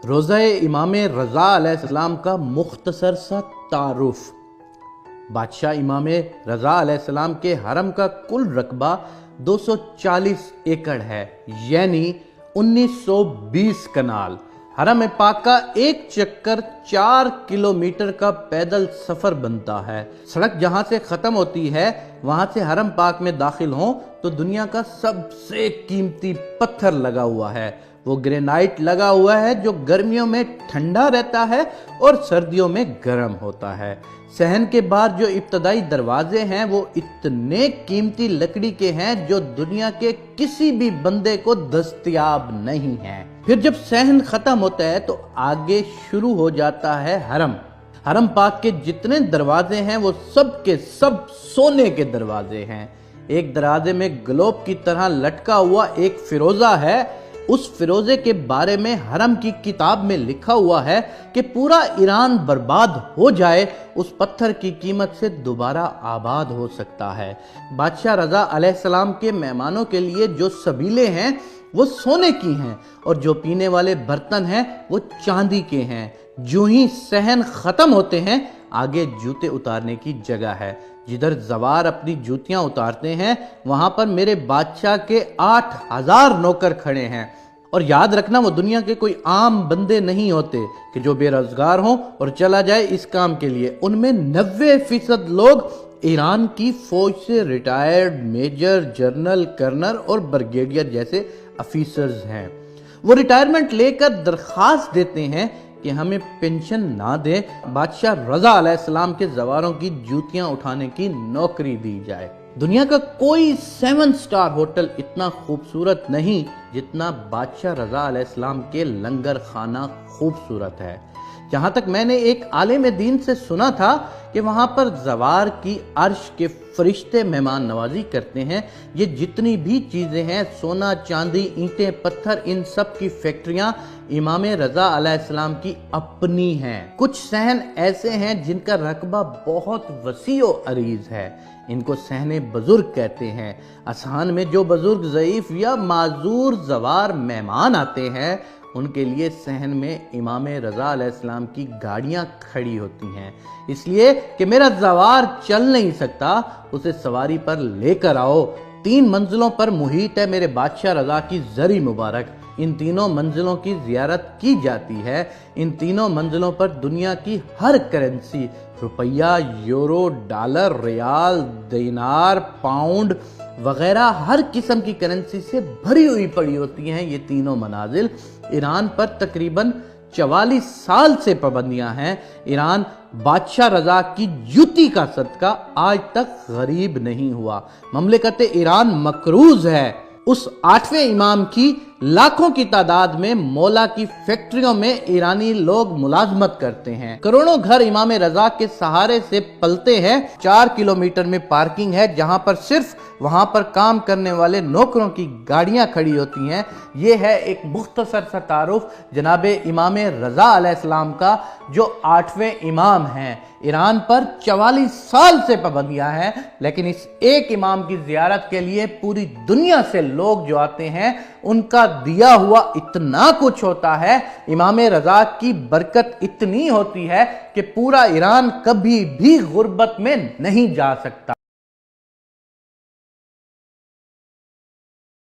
روضہ امام رضا علیہ السلام کا مختصر سا تعارف۔ بادشاہ امام رضا علیہ السلام کے حرم کا کل رقبہ 240 ایکڑ ہے، یعنی 1920 کنال۔ حرم پاک کا ایک چکر 4 کلومیٹر کا پیدل سفر بنتا ہے۔ سڑک جہاں سے ختم ہوتی ہے وہاں سے حرم پاک میں داخل ہوں تو دنیا کا سب سے قیمتی پتھر لگا ہوا ہے۔ وہ گرینائٹ لگا ہوا ہے جو گرمیوں میں ٹھنڈا رہتا ہے اور سردیوں میں گرم ہوتا ہے۔ صحن کے بعد جو ابتدائی دروازے ہیں وہ اتنے قیمتی لکڑی کے ہیں جو دنیا کے کسی بھی بندے کو دستیاب نہیں ہیں۔ پھر جب صحن ختم ہوتا ہے تو آگے شروع ہو جاتا ہے حرم۔ حرم پاک کے جتنے دروازے ہیں وہ سب کے سب سونے کے دروازے ہیں۔ ایک دروازے میں گلوب کی طرح لٹکا ہوا ایک فیروزہ ہے۔ اس فیروزے کے بارے میں حرم کی کتاب میں لکھا ہوا ہے کہ پورا ایران برباد ہو جائے اس پتھر کی قیمت سے دوبارہ آباد ہو سکتا ہے۔ بادشاہ رضا علیہ السلام کے مہمانوں کے لیے جو سبیلے ہیں وہ سونے کی ہیں اور جو پینے والے برتن ہیں وہ چاندی کے ہیں۔ جو ہی صحن ختم ہوتے ہیں آگے جوتے اتارنے کی جگہ ہے۔ جدھر زوار اپنی جوتیاں اتارتے ہیں وہاں پر میرے بادشاہ کے 8000 نوکر کھڑے ہیں۔ اور یاد رکھنا وہ دنیا کے کوئی عام بندے نہیں ہوتے کہ جو بے روزگار ہوں اور چلا جائے اس کام کے لیے۔ ان میں 90% لوگ ایران کی فوج سے ریٹائرڈ میجر، جنرل، کرنل اور بریگیڈیئر جیسے افیسرز ہیں۔ وہ ریٹائرمنٹ لے کر درخواست دیتے ہیں کہ ہمیں پینشن نہ دیں، بادشاہ رضا علیہ السلام کے زواروں کی جوتیاں اٹھانے کی نوکری دی جائے۔ دنیا کا کوئی 7 سٹار ہوٹل اتنا خوبصورت نہیں جتنا بادشاہ رضا علیہ السلام کے لنگر خانہ خوبصورت ہے۔ جہاں تک میں نے ایک عالم دین سے سنا تھا کہ وہاں پر زوار کی عرش کے فرشتے مہمان نوازی کرتے ہیں۔ یہ جتنی بھی چیزیں ہیں، سونا، چاندی، اینٹیں، پتھر، ان سب کی فیکٹریاں امام رضا علیہ السلام کی اپنی ہیں۔ کچھ صحن ایسے ہیں جن کا رقبہ بہت وسیع و عریض ہے۔ ان کو صحن بزرگ کہتے ہیں۔ اذہان میں جو بزرگ ضعیف یا معذور زوار مہمان آتے ہیں ان کے لیے صحن میں امام رضا علیہ السلام کی گاڑیاں کھڑی ہوتی ہیں، اس لیے کہ میرا زوار چل نہیں سکتا، اسے سواری پر لے کر آؤ۔ 3 منزلوں پر محیط ہے میرے بادشاہ رضا کی زری مبارک۔ ان تینوں منزلوں کی زیارت کی جاتی ہے۔ ان تینوں منزلوں پر دنیا کی ہر کرنسی، روپیہ، یورو، ڈالر، ریال، دینار، پاؤنڈ وغیرہ ہر قسم کی کرنسی سے بھری ہوئی پڑی ہوتی ہیں۔ یہ تینوں منازل ایران پر تقریباً 44 سال سے پابندیاں ہیں۔ ایران بادشاہ رضا کی جوتی کا صدقہ آج تک غریب نہیں ہوا۔ مملکت ایران مقروض ہے۔ اس 8ویں امام کی لاکھوں کی تعداد میں مولا کی فیکٹریوں میں ایرانی لوگ ملازمت کرتے ہیں۔ کروڑوں گھر امام رضا کے سہارے سے پلتے ہیں۔ 4 کلومیٹر میں پارکنگ ہے جہاں پر صرف وہاں پر کام کرنے والے نوکروں کی گاڑیاں کھڑی ہوتی ہیں۔ یہ ہے ایک مختصر سا تعارف جناب امام رضا علیہ السلام کا جو 8ویں امام ہیں۔ ایران پر 44 سال سے پابندیاں ہیں، لیکن اس ایک امام کی زیارت کے لیے پوری دنیا سے لوگ جو آتے ہیں ان کا دیا ہوا اتنا کچھ ہوتا ہے، امام رضا کی برکت اتنی ہوتی ہے کہ پورا ایران کبھی بھی غربت میں نہیں جا سکتا۔